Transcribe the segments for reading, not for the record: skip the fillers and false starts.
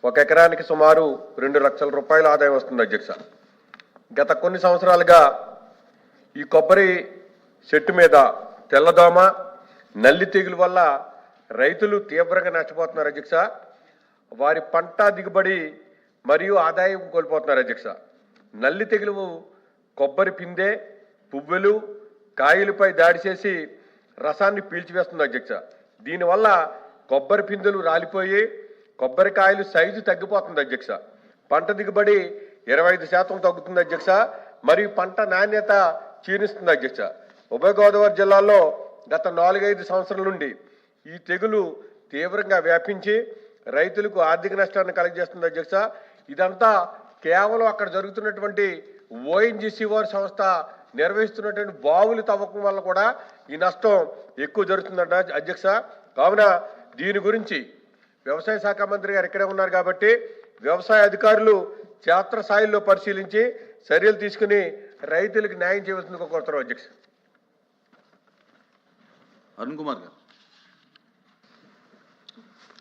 ఒక ఎకరానికి సుమారు 2 లక్షల రూపాయల ఆదాయం వస్తుంది అధ్యక్ష. గత కొన్ని సంవత్సరాలుగా ఈ కొబ్బరి చెట్టు మీద తెల్లదోమ, నల్లి తెగులు వల్ల రైతులు తీవ్రంగా నష్టపోతున్నారు అధ్యక్ష. వారి పంట దిగుబడి మరియు ఆదాయం కోల్పోతున్నారు అధ్యక్ష. నల్లి తెగులు కొబ్బరి పిందె, పువ్వులు, కాయలపై దాడి చేసి రసాన్ని పీల్చివేస్తుంది అధ్యక్ష. దీనివల్ల కొబ్బరి పిందెలు రాలిపోయి కొబ్బరికాయలు సైజు తగ్గిపోతుంది అధ్యక్ష. పంట దిగుబడి 25% తగ్గుతుంది అధ్యక్ష. మరియు పంట నాణ్యత క్షీణిస్తుంది అధ్యక్ష. ఉభయ గోదావరి జిల్లాలో గత 4-5 సంవత్సరాల నుండి ఈ తెగులు తీవ్రంగా వ్యాపించి రైతులకు ఆర్థిక నష్టాన్ని కలుగజేస్తుంది అధ్యక్ష. ఇదంతా కేవలం అక్కడ జరుగుతున్నటువంటి ఓఎన్జీసీ వారి సంస్థ నిర్వహిస్తున్నటువంటి బావులు తవ్వకం వల్ల కూడా ఈ నష్టం ఎక్కువ జరుగుతుందంట అధ్యక్ష. కావున దీని గురించి వ్యవసాయ శాఖ మంత్రి గారు ఇక్కడే ఉన్నారు కాబట్టి వ్యవసాయ అధికారులు క్షేత్రస్థాయిలో పరిశీలించి చర్యలు తీసుకుని రైతులకు న్యాయం చేయవలసిందిగా కోరుతున్నాం అధ్యక్ష. అరుణ్ కుమార్ గారు.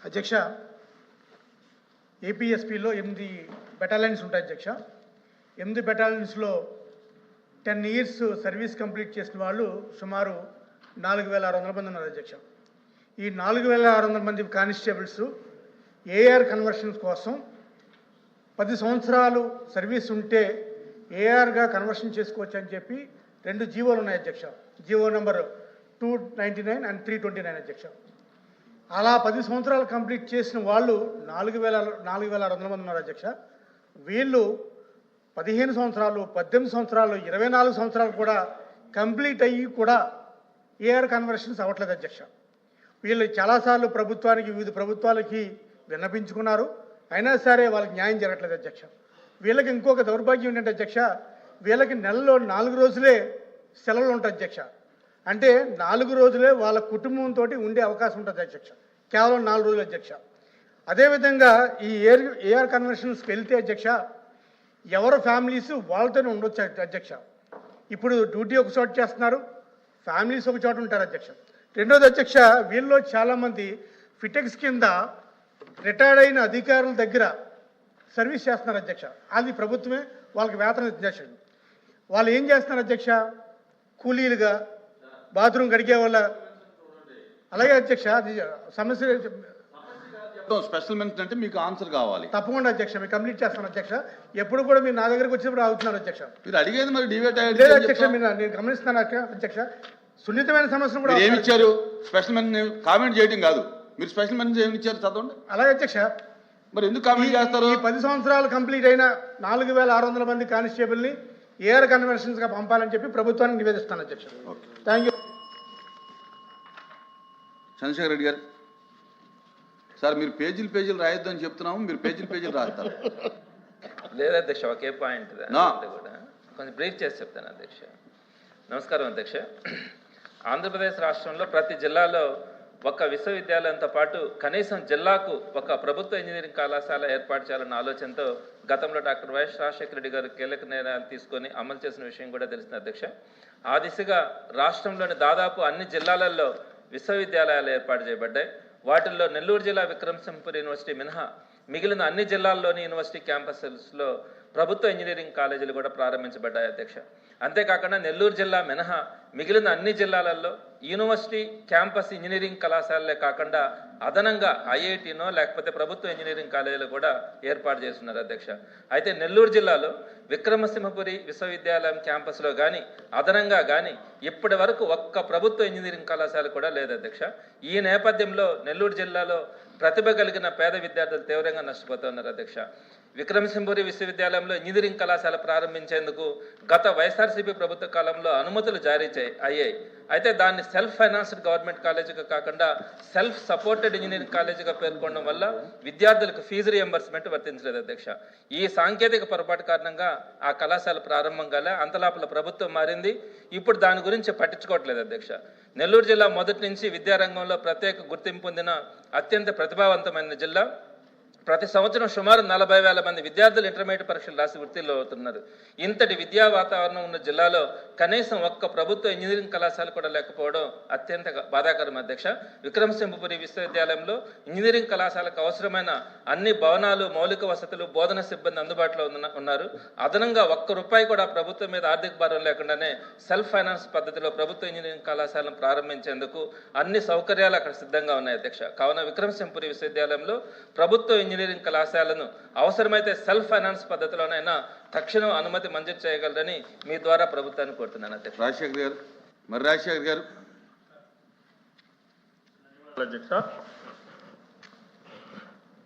అధ్యక్ష, ఏపీఎస్పీలో 8 బెటాలియన్స్ ఉంటాయి అధ్యక్ష. 8 బెటాలియన్స్లో 10 ఇయర్స్ సర్వీస్ కంప్లీట్ చేసిన వాళ్ళు సుమారు 4600 మంది ఉన్నారు అధ్యక్ష. ఈ 4600 మంది కానిస్టేబుల్స్ ఏఆర్ కన్వర్షన్స్ కోసం 10 సంవత్సరాలు సర్వీస్ ఉంటే ఏఆర్గా కన్వర్షన్ చేసుకోవచ్చు అని చెప్పి 2 జీవోలు ఉన్నాయి అధ్యక్ష. జీవో నెంబర్ 299 అండ్ 329 అధ్యక్ష. అలా 10 సంవత్సరాలు కంప్లీట్ చేసిన వాళ్ళు 4600 మంది ఉన్నారు అధ్యక్ష. వీళ్ళు 15 సంవత్సరాలు, 18 సంవత్సరాలు, 24 సంవత్సరాలు కూడా కంప్లీట్ అయ్యి కూడా ఏఆర్ కన్వర్షన్స్ అవ్వట్లేదు అధ్యక్ష. వీళ్ళు చాలాసార్లు వివిధ ప్రభుత్వాలకి విన్నపించుకున్నారు, అయినా సరే వాళ్ళకి న్యాయం జరగట్లేదు అధ్యక్ష. వీళ్ళకి ఇంకొక దౌర్భాగ్యం ఏంటంటే అధ్యక్ష, వీళ్ళకి నెలలో 4 రోజులే సెలవులు ఉంటాయి అధ్యక్ష. అంటే 4 రోజులే వాళ్ళ కుటుంబంతో ఉండే అవకాశం ఉంటుంది అధ్యక్ష, కేవలం 4 రోజులు అధ్యక్ష. అదేవిధంగా ఈ ఏఆర్ కన్వర్షన్స్కి వెళ్తే అధ్యక్ష ఎవరి ఫ్యామిలీస్ వాళ్ళతోనే ఉండొచ్చు అధ్యక్ష. ఇప్పుడు డ్యూటీ ఒక చోట చేస్తున్నారు, ఫ్యామిలీస్ ఒక చోట ఉంటారు అధ్యక్ష. రెండోది అధ్యక్ష, వీళ్ళలో చాలామంది ఫిటెక్స్ కింద రిటైర్డ్ అయిన అధికారుల దగ్గర సర్వీస్ చేస్తున్నారు అధ్యక్ష. అది ప్రభుత్వమే వాళ్ళకి వేతనం అధ్యక్ష. వాళ్ళు ఏం చేస్తున్నారు అధ్యక్ష? కూలీలుగా, బాత్రూమ్ గడిగే వాళ్ళ. అలాగే అధ్యక్ష, అది సమస్య. స్పెషల్ మెన్షన్ అంటే మీకు ఆన్సర్ కావాలి. తప్పకుండా అధ్యక్ష, మీరు కంప్లీట్ చేస్తాను అధ్యక్ష. ఎప్పుడు కూడా మీరు నా దగ్గరకు వచ్చినప్పుడు అవుతున్నారు అధ్యక్ష. మీరు అడిగేది మరి డిబేట్ లేదు అధ్యక్ష, నేను గమనిస్తాను అధ్యక్ష. సున్నితమైన సమస్యలు కూడా ఏమి ఇచ్చారు? స్పెషల్ మెన్షన్ కామెంట్ చేయడం కాదు, మీరు స్పెషల్ మెన్షన్ ఏమి ఇచ్చారు చదవండి. అలాగే అధ్యక్ష, మరి ఎందుకు కామెంట్ చేస్తారు? ఈ 10 సంవత్సరాలు కంప్లీట్ అయిన 4600 మంది కానిస్టేబుల్ని ఏఆర్ కన్వర్షన్స్ గా పంపాలని చెప్పి ప్రభుత్వానికి నివేదిస్తాను అధ్యక్ష. Thank you. చంద్రశేఖర్ రెడ్డి గారు. సార్, మీరు పేజీలు రాయొద్దు అని చెప్తున్నాము, మీరు పేజీలు రాస్తారు. లేదు అధ్యక్ష, ఒకే పాయింట్ కూడా కొంచెం బ్రీఫ్ చేసి చెప్తాను అధ్యక్ష. నమస్కారం అధ్యక్ష. ఆంధ్రప్రదేశ్ రాష్ట్రంలో ప్రతి జిల్లాలో ఒక విశ్వవిద్యాలయంతో పాటు కనీసం జిల్లాకు ఒక ప్రభుత్వ ఇంజనీరింగ్ కళాశాల ఏర్పాటు చేయాలన్న ఆలోచనతో గతంలో డాక్టర్ వైఎస్ రాజశేఖర రెడ్డి గారు కీలక నిర్ణయాలు తీసుకొని అమలు చేసిన విషయం కూడా తెలిసింది అధ్యక్ష. ఆ దిశగా రాష్ట్రంలోని దాదాపు అన్ని జిల్లాలలో విశ్వవిద్యాలయాలు ఏర్పాటు చేయబడ్డాయి. వాటిల్లో నెల్లూరు జిల్లా విక్రమసింహపురి యూనివర్సిటీ మినహా మిగిలిన అన్ని జిల్లాల్లోని యూనివర్సిటీ క్యాంపస్లో ప్రభుత్వ ఇంజనీరింగ్ కాలేజీలు కూడా ప్రారంభించబడ్డాయి అధ్యక్ష. అంతేకాకుండా నెల్లూరు జిల్లా మినహా మిగిలిన అన్ని జిల్లాలలో యూనివర్సిటీ క్యాంపస్ ఇంజనీరింగ్ కళాశాలలే కాకుండా అదనంగా ఐఐటీనో లేకపోతే ప్రభుత్వ ఇంజనీరింగ్ కాలేజీలు కూడా ఏర్పాటు చేస్తున్నారు అధ్యక్ష. అయితే నెల్లూరు జిల్లాలో విక్రమసింహపురి విశ్వవిద్యాలయం క్యాంపస్లో కానీ అదనంగా కానీ ఇప్పటి వరకు ఒక్క ప్రభుత్వ ఇంజనీరింగ్ కళాశాల కూడా లేదు అధ్యక్ష. ఈ నేపథ్యంలో నెల్లూరు జిల్లాలో ప్రతిభ కలిగిన పేద విద్యార్థులు తీవ్రంగా నష్టపోతున్నారు అధ్యక్ష. విక్రమసింహపురి విశ్వవిద్యాలయంలో ఇంజనీరింగ్ కళాశాల ప్రారంభించేందుకు గత వైఎస్ఆర్సీపీ ప్రభుత్వ కాలంలో అనుమతులు జారీ అయ్యాయి. అయితే దాన్ని సెల్ఫ్ ఫైనాన్స్డ్ గవర్నమెంట్ కాలేజీగా కాకుండా సెల్ఫ్ సపోర్టెడ్ ఇంజనీరింగ్ కాలేజీగా పేర్కొనడం వల్ల విద్యార్థులకు ఫీజు రియంబర్స్మెంట్ వర్తించలేదు అధ్యక్ష. ఈ సాంకేతిక పొరపాటు కారణంగా ఆ కళాశాల ప్రారంభం కాలే. అంతలోపల ప్రభుత్వం మారింది, ఇప్పుడు దాని గురించి పట్టించుకోవట్లేదు అధ్యక్ష. నెల్లూరు జిల్లా మొదటి నుంచి విద్యారంగంలో ప్రత్యేక గుర్తింపు పొందిన అత్యంత ప్రతిభావంతమైన జిల్లా. ప్రతి సంవత్సరం సుమారు 40,000 మంది విద్యార్థులు ఇంటర్మీడియట్ పరీక్షలు రాసి వృత్తిలో అవుతున్నారు. ఇంతటి విద్యా వాతావరణం ఉన్న జిల్లాలో కనీసం ఒక్క ప్రభుత్వ ఇంజనీరింగ్ కళాశాల కూడా లేకపోవడం అత్యంత బాధాకరం అధ్యక్ష. విక్రమసింహపురి విశ్వవిద్యాలయంలో ఇంజనీరింగ్ కళాశాలకు అవసరమైన అన్ని భవనాలు, మౌలిక వసతులు, బోధన సిబ్బంది అందుబాటులో ఉన్నారు. అదనంగా ₹1 కూడా ప్రభుత్వం మీద ఆర్థిక భారం లేకుండానే సెల్ఫ్ ఫైనాన్స్ పద్ధతిలో ప్రభుత్వ ఇంజనీరింగ్ కళాశాలను ప్రారంభించేందుకు అన్ని సౌకర్యాలు అక్కడ సిద్ధంగా ఉన్నాయి అధ్యక్ష. కావున విక్రమసింహపురి విశ్వవిద్యాలయంలో ప్రభుత్వ ఇంజనీరింగ్ కళాశాలను అవసరమైతే సెల్ఫ్ ఫైనాన్స్ పద్ధతిలోనైనా తక్షణం అనుమతి మంజూరు చేయగలరని మీ ద్వారా ప్రభుత్వాన్ని కోరుతున్నాను అధ్యక్ష. రాజశేఖర్ గారు. మరి రాజశేఖర్ గారు. అధ్యక్ష,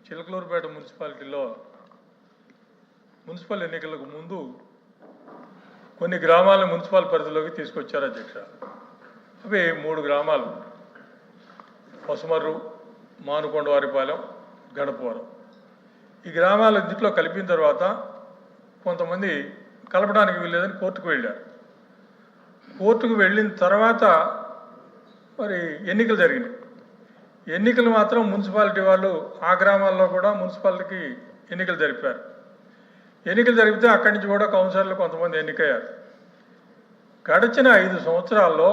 చిలకలూరుపేట మున్సిపాలిటీలో మున్సిపల్ ఎన్నికలకు ముందు కొన్ని గ్రామాలను మున్సిపల్ పరిధిలోకి తీసుకొచ్చారు అధ్యక్ష. అవి 3 గ్రామాలు: పసుమర్రు, మానుకొండవారిపాలెం, గణపవరం. ఈ గ్రామాలన్నింటిలో కలిపిన తర్వాత కొంతమంది కలపడానికి వీల్లేదని కోర్టుకు వెళ్ళారు. కోర్టుకు వెళ్ళిన తర్వాత మరి ఎన్నికలు జరిగినాయి. ఎన్నికలు మాత్రం మున్సిపాలిటీ వాళ్ళు ఆ గ్రామాల్లో కూడా మున్సిపాలిటీకి ఎన్నికలు జరిపారు. ఎన్నికలు జరిపితే అక్కడి నుంచి కూడా కౌన్సిలర్లు కొంతమంది ఎన్నికయ్యారు. గడిచిన 5 సంవత్సరాల్లో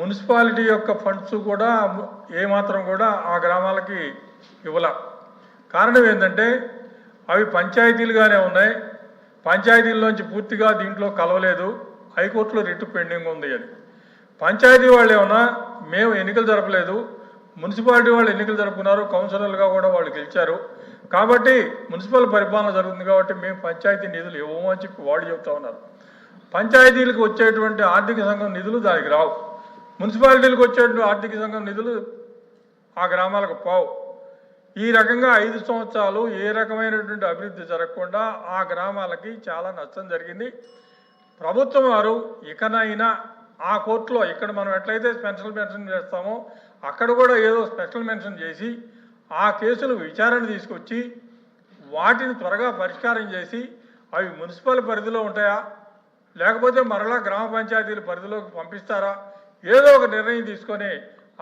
మున్సిపాలిటీ యొక్క ఫండ్స్ కూడా ఏమాత్రం కూడా ఆ గ్రామాలకి ఇవ్వాల. కారణం ఏంటంటే అవి పంచాయతీలుగానే ఉన్నాయి. పంచాయతీల్లోంచి పూర్తిగా దీంట్లో కలవలేదు. హైకోర్టులో రిట్ పెండింగ్ ఉంది అని. పంచాయతీ వాళ్ళు ఏమన్నా మేము ఎన్నికలు జరపలేదు, మున్సిపాలిటీ వాళ్ళు ఎన్నికలు జరుపుకున్నారు, కౌన్సిలర్లుగా కూడా వాళ్ళు గెలిచారు, కాబట్టి మున్సిపల్ పరిపాలన జరుగుతుంది కాబట్టి మేము పంచాయతీ నిధులు ఇవ్వము అని చెప్పి వాళ్ళు చెప్తా ఉన్నారు. పంచాయతీలకు వచ్చేటువంటి ఆర్థిక సంఘం నిధులు దానికి రావు. మున్సిపాలిటీలకు వచ్చేటువంటి ఆర్థిక సంఘం నిధులు ఆ గ్రామాలకు పోవు. ఈ రకంగా 5 సంవత్సరాలు ఏ రకమైనటువంటి అభివృద్ధి జరగకుండా ఆ గ్రామాలకి చాలా నష్టం జరిగింది. ప్రభుత్వం వారు ఇకనైనా ఆ కోర్టులో ఇక్కడ మనం ఎట్లయితే స్పెషల్ మెన్షన్ చేస్తామో అక్కడ కూడా ఏదో స్పెషల్ మెన్షన్ చేసి ఆ కేసులు విచారణ తీసుకొచ్చి వాటిని త్వరగా పరిష్కారం చేసి అవి మున్సిపల్ పరిధిలో ఉంటాయా లేకపోతే మరలా గ్రామ పంచాయతీల పరిధిలోకి పంపిస్తారా, ఏదో ఒక నిర్ణయం తీసుకొని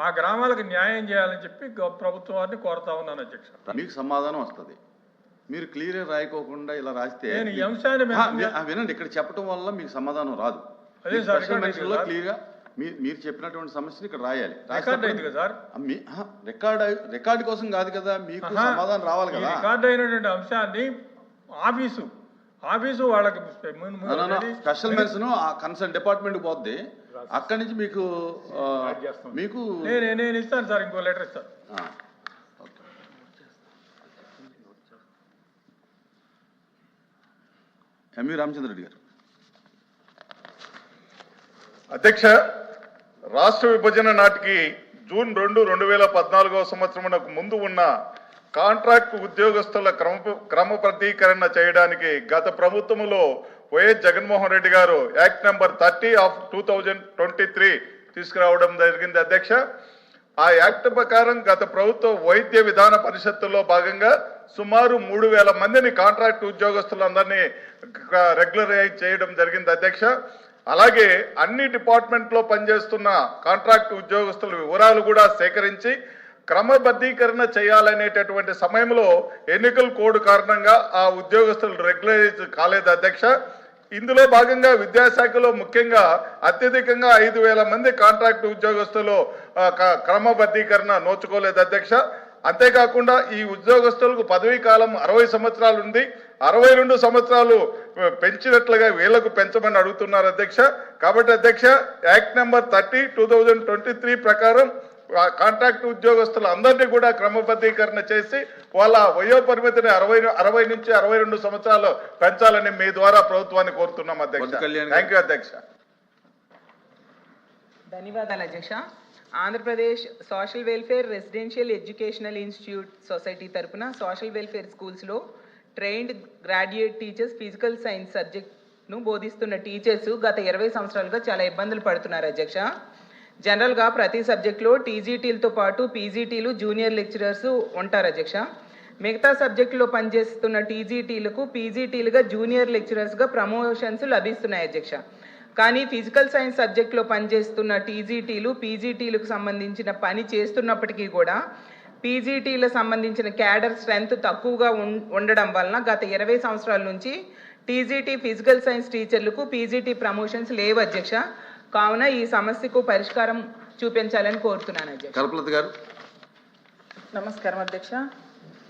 ఆ గ్రామాలకు న్యాయం చేయాలని చెప్పి ప్రభుత్వం వారిని కోరుతా ఉన్నాను అధ్యక్ష. మీకు సమాధానం వస్తుంది. మీరు క్లియర్గా రాయకోకుండా ఇలా రాస్తే నేను ఈ అంశాన్ని వినండి, ఇక్కడ చెప్పడం వల్ల మీకు సమాధానం రాదు. అదే సార్, క్లియర్గా మీరు చెప్పినటువంటి సమస్యని ఇక్కడ రాయాలి. సార్ రికార్డు కోసం కాదు కదా, మీకు సమాధానం రావాలి కదా. రికార్డు అయినటువంటి అంశాన్ని ఆఫీసు వాళ్ళకి స్పెషల్ మెన్షన్ కన్సర్న్ డిపార్ట్మెంట్ పోద్ది. అక్కడి నుంచి మీకు నేను ఇస్తాను సార్, ఇంకో లెటర్ ఇస్తాను. ఎంవి రామచంద్రరెడ్డి గారు. అధ్యక్ష, రాష్ట్ర విభజన నాటికి జూన్ 2, 2014వ సంవత్సరమునకు ముందు ఉన్న కాంట్రాక్ట్ ఉద్యోగస్తుల క్రమబద్ధీకరణ చేయడానికి గత ప్రభుత్వములో వైఎస్ జగన్మోహన్ రెడ్డి గారు యాక్ట్ నెంబర్ 30/2023 తీసుకురావడం జరిగింది అధ్యక్ష. ఆ యాక్ట్ ప్రకారం గత ప్రభుత్వ వైద్య విధాన పరిషత్తులో భాగంగా సుమారు 3,000 మందిని కాంట్రాక్ట్ ఉద్యోగస్తులందరినీ రెగ్యులరైజ్ చేయడం జరిగింది అధ్యక్ష. అలాగే అన్ని డిపార్ట్మెంట్లో పనిచేస్తున్న కాంట్రాక్ట్ ఉద్యోగస్తుల వివరాలు కూడా సేకరించి క్రమబద్ధీకరణ చేయాలనేటటువంటి సమయంలో ఎన్నికల కోడ్ కారణంగా ఆ ఉద్యోగస్తులు రెగ్యులరైజ్ కాలేదు అధ్యక్ష. ఇందులో భాగంగా విద్యాశాఖలో ముఖ్యంగా అత్యధికంగా 5,000 మంది కాంట్రాక్ట్ ఉద్యోగస్తులు క్రమబద్ధీకరణ నోచుకోలేదు అధ్యక్ష. అంతేకాకుండా ఈ ఉద్యోగస్తులకు పదవీ కాలం 60 సంవత్సరాలు ఉంది, 62 సంవత్సరాలు పెంచినట్లుగా వీళ్లకు పెంచమని అడుగుతున్నారు అధ్యక్ష. కాబట్టి అధ్యక్ష, యాక్ట్ నెంబర్ 30/2023 ప్రకారం కాంట్రాక్ట్ ఉద్యోగస్తులు అందరినీ కూడా క్రమబద్ధీకరణ చేసి వాళ్ళ వయో పరిమితిని 60 నుంచి 62 సంవత్సరాలు పెంచాలని మీ ద్వారా ప్రభుత్వాన్ని కోరుతున్నాం అధ్యక్ష. థ్యాంక్ యూ అధ్యక్ష. ధన్యవాదాలు అధ్యక్ష. Andhra Pradesh social welfare residential educational institute society తరపున సోషల్ వెల్ఫేర్ స్కూల్స్లో trained graduate teachers physical science సబ్జెక్ట్ను బోధిస్తున్న టీచర్స్ గత 20 సంవత్సరాలుగా చాలా ఇబ్బందులు పడుతున్నారు అధ్యక్ష. జనరల్గా ప్రతి సబ్జెక్టులో టీజీటీలతో పాటు పీజీటీలు, జూనియర్ లెక్చరర్స్ ఉంటారు అధ్యక్ష. మిగతా సబ్జెక్టులో పనిచేస్తున్న టీజీటీలకు పీజీటీలుగా జూనియర్ లెక్చరర్స్గా ప్రమోషన్స్ లభిస్తున్నాయి అధ్యక్ష. కానీ ఫిజికల్ సైన్స్ సబ్జెక్టులో పనిచేస్తున్న టీజీటీలు, పీజీటీలకు సంబంధించిన పని చేస్తున్నప్పటికీ కూడా పీజీటీల సంబంధించిన క్యాడర్ స్ట్రెంత్ తక్కువగా ఉండడం వలన గత 20 సంవత్సరాల నుంచి టీజీటీ ఫిజికల్ సైన్స్ టీచర్లకు పీజీటీ ప్రమోషన్స్ లేవు అధ్యక్ష. కావున ఈ సమస్యకు పరిష్కారం చూపించాలని కోరుతున్నాను అధ్యక్ష. కల్పలత గారు. నమస్కారం అధ్యక్ష.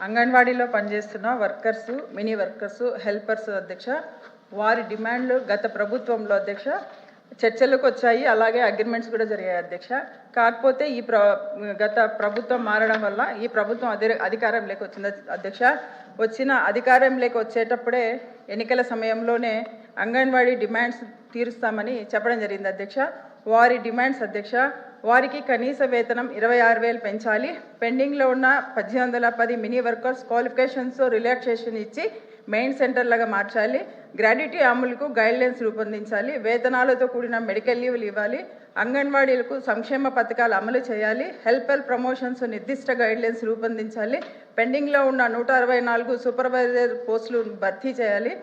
అంగన్వాడీలో పనిచేస్తున్న వర్కర్స్, మినీ వర్కర్స్, హెల్పర్స్ అధ్యక్ష, వారి డిమాండ్లు గత ప్రభుత్వంలో అధ్యక్ష చర్చలకు వచ్చాయి, అలాగే అగ్రిమెంట్స్ కూడా జరిగాయి అధ్యక్ష. కాకపోతే గత ప్రభుత్వం మారడం వల్ల ఈ ప్రభుత్వం అధికారంలోకి వచ్చింది అధ్యక్ష. వచ్చిన అధికారంలోకి వచ్చేటప్పుడే ఎన్నికల సమయంలోనే అంగన్వాడీ డిమాండ్స్ తీరుస్తామని చెప్పడం జరిగింది అధ్యక్ష. వారి డిమాండ్స్ అధ్యక్ష, వారికి కనీస వేతనం 26,000 పెంచాలి, పెండింగ్లో ఉన్న 1810 మినీ వర్కర్స్ క్వాలిఫికేషన్స్ రిలాక్సేషన్ ఇచ్చి మెయిన్ సెంటర్లుగా మార్చాలి, గ్రాడ్యుటీ అమలుకు గైడ్లైన్స్ రూపొందించాలి, వేతనాలతో కూడిన మెడికల్ లీవ్లు ఇవ్వాలి, అంగన్వాడీలకు సంక్షేమ పథకాలు అమలు చేయాలి, హెల్పర్ ప్రమోషన్స్ నిర్దిష్ట గైడ్లైన్స్ రూపొందించాలి, పెండింగ్లో ఉన్న 164 సూపర్వైజర్ పోస్టులు భర్తీ చేయాలి,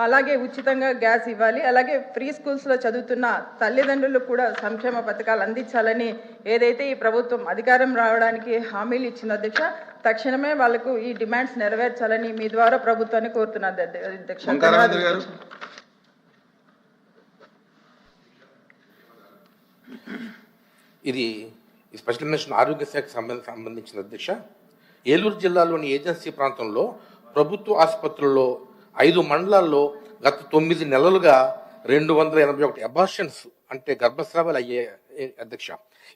అలాగే ఉచితంగా గ్యాస్ ఇవ్వాలి, అలాగే ఫ్రీ స్కూల్స్లో చదువుతున్న తల్లిదండ్రులకు కూడా సంక్షేమ పథకాలు అందించాలని ఏదైతే ఈ ప్రభుత్వం అధికారం రావడానికి హామీలు ఇచ్చిందో అధ్యక్ష, తక్షణమే వాళ్లకు ఈ డిమాండ్స్ నెరవేర్చాలని మీ ద్వారా ప్రభుత్వాన్ని కోరుతున్నారు అధ్యక్ష. ఇది స్పెషల్ మిషన్ ఆరోగ్య శాఖకు సంబంధించిన అధ్యక్ష. ఏలూరు జిల్లాలోని ఏజెన్సీ ప్రాంతంలో ప్రభుత్వ ఆసుపత్రుల్లో 5 మండలాల్లో గత 9 నెలలుగా 281 అబార్షన్స్ అంటే గర్భస్రావాలు అయ్యాయి అధ్యక్ష.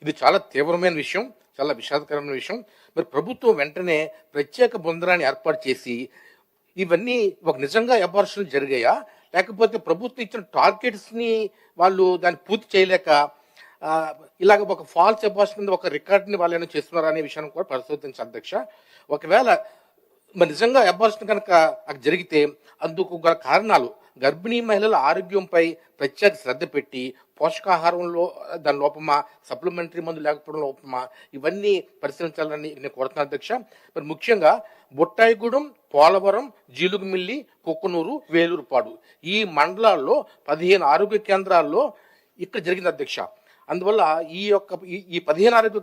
ఇది చాలా తీవ్రమైన విషయం, చాలా విషాదకరమైన విషయం. మరి ప్రభుత్వం వెంటనే ప్రత్యేక బృందాన్ని ఏర్పాటు చేసి ఇవన్నీ ఒక నిజంగా అబార్షన్లు జరిగాయా, లేకపోతే ప్రభుత్వం ఇచ్చిన టార్గెట్స్ని వాళ్ళు దాన్ని పూర్తి చేయలేక ఇలాగ ఒక ఫాల్స్ అబార్షన్ ఒక రికార్డుని వాళ్ళు ఏమైనా చేస్తున్నారా అనే విషయాన్ని కూడా పరిశోధించాలి అధ్యక్ష. ఒకవేళ మరి నిజంగా అబార్షన్ కనుక జరిగితే అందుకు గల కారణాలు గర్భిణీ మహిళల ఆరోగ్యంపై ప్రత్యేక శ్రద్ధ పెట్టి పోషకాహారంలో దాని లోపమా, సప్లిమెంటరీ మందు లేకపోవడం లోపమా, ఇవన్నీ పరిశీలించాలని నేను కోరుతున్నాను అధ్యక్ష. మరి ముఖ్యంగా బుట్టాయిగూడెం, పోలవరం, జీలుగుమిల్లి, కుక్కునూరు, వేలూరుపాడు ఈ మండలాల్లో 15 ఆరోగ్య కేంద్రాల్లో ఇక్కడ జరిగింది అధ్యక్ష. అందువల్ల ఈ 15 ఆరోగ్య